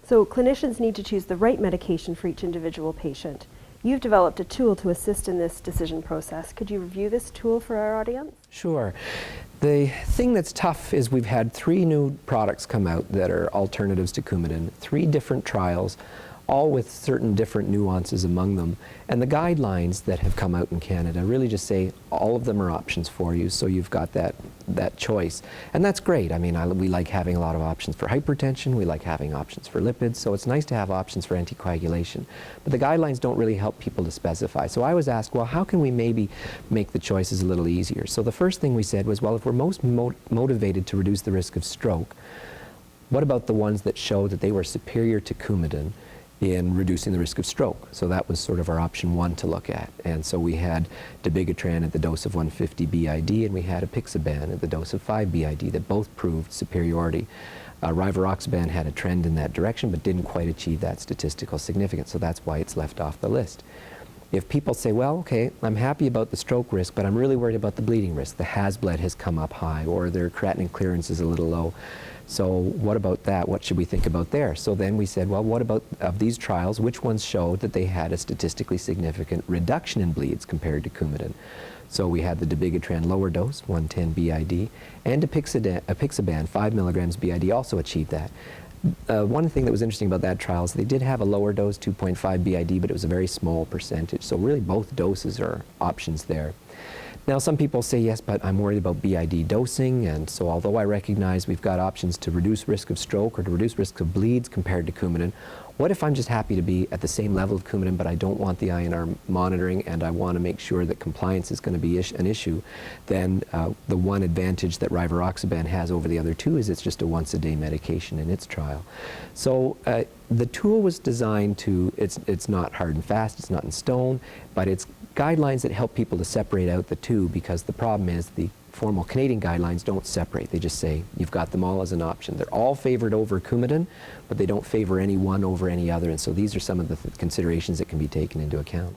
So clinicians need to choose the right medication for each individual patient. You've developed a tool to assist in this decision process. Could you review this tool for our audience? Sure. The thing that's tough is we've had 3 new products come out that are alternatives to Coumadin, 3 different trials, all with certain different nuances among them. And the guidelines that have come out in Canada really just say all of them are options for you, so you've got that choice. And that's great. I mean, we like having a lot of options for hypertension, we like having options for lipids, so it's nice to have options for anticoagulation. But the guidelines don't really help people to specify. So I was asked, well, how can we maybe make the choices a little easier? So the first thing we said was, well, if we're most motivated to reduce the risk of stroke, what about the ones that show that they were superior to Coumadin in reducing the risk of stroke? So that was sort of our option 1 to look at. And so we had dabigatran at the dose of 150 BID, and we had apixaban at the dose of 5 BID that both proved superiority. Rivaroxaban had a trend in that direction but didn't quite achieve that statistical significance, so that's why it's left off the list. If people say, well, okay, I'm happy about the stroke risk, but I'm really worried about the bleeding risk. The HAS-BLED has come up high, or their creatinine clearance is a little low. So what about that? What should we think about there? So then we said, well, what about of these trials, which ones showed that they had a statistically significant reduction in bleeds compared to Coumadin? So we had the dabigatran lower dose, 110 BID, and apixaban, 5 milligrams BID, also achieved that. One thing that was interesting about that trial is they did have a lower dose, 2.5 BID, but it was a very small percentage. So really both doses are options there. Now some people say, yes, but I'm worried about BID dosing, and so although I recognize we've got options to reduce risk of stroke or to reduce risk of bleeds compared to Coumadin, what if I'm just happy to be at the same level of Coumadin, but I don't want the INR monitoring and I want to make sure that compliance is going to be an issue? Then the one advantage that rivaroxaban has over the other 2 is it's just a once-a-day medication in its trial. So the tool was designed to, it's not hard and fast, it's not in stone, but it's guidelines that help people to separate out the 2, because the problem is the formal Canadian guidelines don't separate. They just say you've got them all as an option. They're all favored over Coumadin, but they don't favor any one over any other, and so these are some of the considerations that can be taken into account.